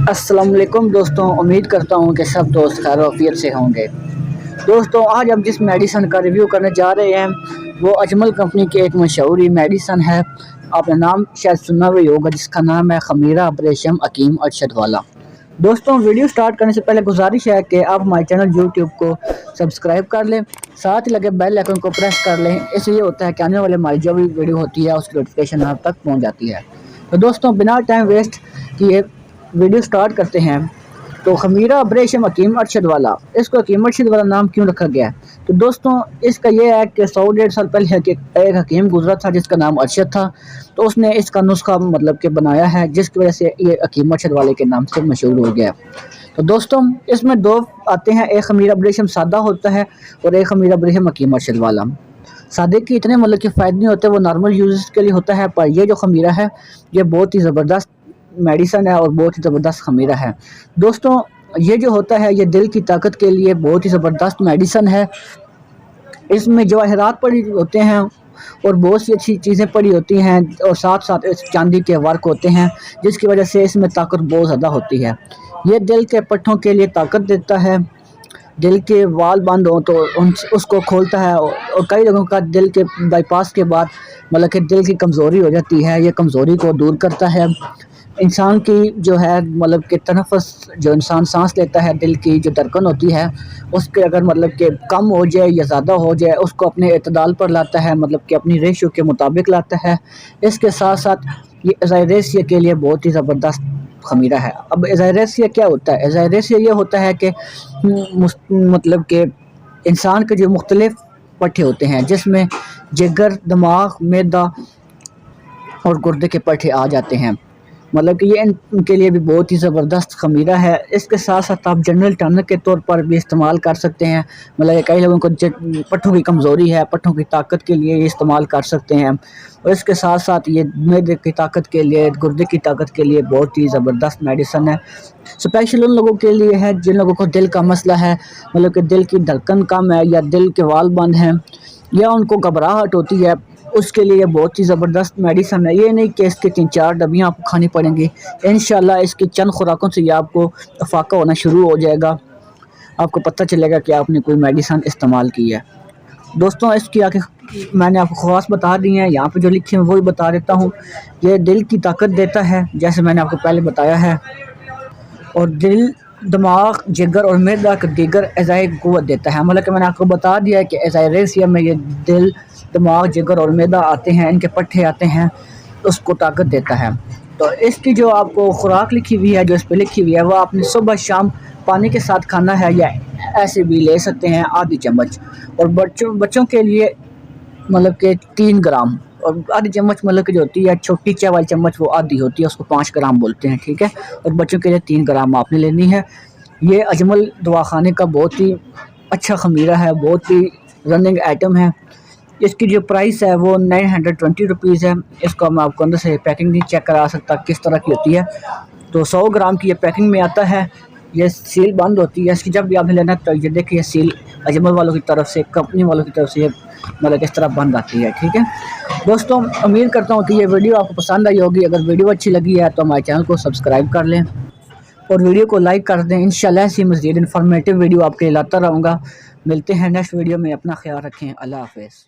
السلام علیکم دوستوں، امید کرتا ہوں کہ سب دوست خیر و عافیت سے ہوں گے۔ دوستوں، آج ہم جس میڈیسن کا ریویو کرنے جا رہے ہیں وہ اجمل کمپنی کی ایک مشہور میڈیسن ہے۔ آپ نے نام شاید سنا ہوئی ہوگا، جس کا نام ہے خمیرہ ابریشم حکیم ارشد والا۔ دوستوں، ویڈیو سٹارٹ کرنے سے پہلے گزارش ہے کہ آپ ہمارے چینل یوٹیوب کو سبسکرائب کر لیں، ساتھ ہی لگے بیل آئیکن کو پریس کر لیں۔ اس لیے ہوتا ہے کہ آنے والے ہماری جو بھی ویڈیو ہوتی ہے اس کی نوٹیفیکیشن آپ تک پہنچ جاتی ہے۔ تو دوستوں، بنا ٹائم ویسٹ کیے ویڈیو سٹارٹ کرتے ہیں۔ تو خمیرہ ابریشم حکیم ارشد والا، اس کو حکیم ارشد والا نام کیوں رکھا گیا ہے؟ تو دوستوں، اس کا یہ ہے کہ 100-150 سال پہلے ایک حکیم گزرا تھا جس کا نام ارشد تھا، تو اس نے اس کا نسخہ بنایا ہے، جس کی وجہ سے یہ حکیم ارشد والے کے نام سے مشہور ہو گیا۔ تو دوستوں، اس میں دو آتے ہیں، ایک خمیرہ ابریشم سادہ ہوتا ہے اور ایک خمیرہ ابریشم حکیم ارشد والا۔ سادے کی اتنے کہ فائدے نہیں ہوتے، وہ نارمل یوزز کے لیے ہوتا ہے، پر یہ جو خمیرہ ہے یہ بہت ہی زبردست میڈیسن ہے اور بہت ہی زبردست خمیرہ ہے۔ دوستوں، یہ جو ہوتا ہے یہ دل کی طاقت کے لیے بہت ہی زبردست میڈیسن ہے۔ اس میں جواہرات پڑی ہوتے ہیں اور بہت سی اچھی چیزیں پڑی ہوتی ہیں، اور ساتھ ساتھ اس چاندی کے ورک ہوتے ہیں، جس کی وجہ سے اس میں طاقت بہت زیادہ ہوتی ہے۔ یہ دل کے پٹھوں کے لیے طاقت دیتا ہے، دل کے وال بند ہوں تو اس کو کھولتا ہے، اور کئی لوگوں کا دل کے بائی پاس کے بعد کہ دل کی کمزوری ہو جاتی ہے، یہ کمزوری کو دور کرتا ہے۔ انسان کی جو ہے کہ تنفس، جو انسان سانس لیتا ہے، دل کی جو دھڑکن ہوتی ہے اس کے اگر کہ کم ہو جائے یا زیادہ ہو جائے، اس کو اپنے اعتدال پر لاتا ہے، کہ اپنی ریشو کے مطابق لاتا ہے۔ اس کے ساتھ ساتھ یہ ایزائریسیا کے لیے بہت ہی زبردست خمیرہ ہے۔ اب ایزائریسیا کیا ہوتا ہے؟ ایزائریسیا یہ ہوتا ہے کہ کہ انسان کے جو مختلف پٹھے ہوتے ہیں، جس میں جگر، دماغ، معدہ اور گردے کے پٹھے آ جاتے ہیں، کہ یہ ان کے لیے بھی بہت ہی زبردست خمیرہ ہے۔ اس کے ساتھ ساتھ آپ جنرل ٹانک کے طور پر بھی استعمال کر سکتے ہیں، کئی لوگوں کو پٹھوں کی کمزوری ہے، پٹھوں کی طاقت کے لیے یہ استعمال کر سکتے ہیں، اور اس کے ساتھ ساتھ یہ معدے کی طاقت کے لیے، گردے کی طاقت کے لیے بہت ہی زبردست میڈیسن ہے۔ اسپیشل ان لوگوں کے لیے ہے جن لوگوں کو دل کا مسئلہ ہے، کہ دل کی دھڑکن کم ہے یا دل کے وال بند ہیں یا ان کو گھبراہٹ ہوتی ہے، اس کے لیے بہت ہی زبردست میڈیسن ہے۔ یہ نہیں کہ اس کی 3-4 ڈبیاں آپ کو کھانی پڑیں گی، انشاءاللہ اس کی چند خوراکوں سے یہ آپ کو افاقہ ہونا شروع ہو جائے گا، آپ کو پتہ چلے گا کہ آپ نے کوئی میڈیسن استعمال کی ہے۔ دوستوں، اس کی آگے میں نے آپ کو خواص بتا دی ہیں، یہاں پہ جو لکھے ہیں وہی بتا دیتا ہوں۔ یہ دل کی طاقت دیتا ہے، جیسے میں نے آپ کو پہلے بتایا ہے، اور دل، دماغ، جگر اور معدہ کا دیگر اعضاء کی قوت دیتا ہے۔ کہ میں نے آپ کو بتا دیا ہے کہ ایزائریسیا میں یہ دل، دماغ، جگر اور معدہ آتے ہیں، ان کے پٹھے آتے ہیں، اس کو طاقت دیتا ہے۔ تو اس کی جو آپ کو خوراک لکھی ہوئی ہے، جو اس پہ لکھی ہوئی ہے، وہ آپ نے صبح شام پانی کے ساتھ کھانا ہے، یا ایسے بھی لے سکتے ہیں آدھی چمچ، اور بچوں کے لیے کہ 3 گرام، اور آدھی چمچ کہ جو ہوتی ہے چھوٹی چائے والی چمچ، وہ آدھی ہوتی ہے، اس کو 5 گرام بولتے ہیں، ٹھیک ہے، اور بچوں کے لیے 3 گرام آپ نے لینی ہے۔ یہ اجمل دواخانے کا بہت ہی اچھا خمیرہ ہے، بہت ہی رننگ آئٹم ہے۔ اس کی جو پرائس ہے وہ 920 روپیز ہے۔ اس کو میں آپ کو اندر سے پیکنگ نہیں چیک کرا سکتا کس طرح کی ہوتی ہے، تو 100 گرام کی یہ پیکنگ میں آتا ہے۔ یہ سیل بند ہوتی ہے، اس کی جب بھی آپ نے لینا تو یہ دیکھیں، یہ سیل اجمل والوں کی طرف سے، کمپنی والوں کی طرف سے یہ اس طرح بند آتی ہے، ٹھیک ہے۔ دوستوں، امید کرتا ہوں کہ یہ ویڈیو آپ کو پسند آئی ہوگی۔ اگر ویڈیو اچھی لگی ہے تو ہمارے چینل کو سبسکرائب کر لیں اور ویڈیو کو لائک کر دیں۔ انشاءاللہ ایسی مزید انفارمیٹیو ویڈیو آپ کے لیے لاتا رہوں گا۔ ملتے ہیں نیکسٹ ویڈیو میں، اپنا خیال رکھیں، اللہ حافظ۔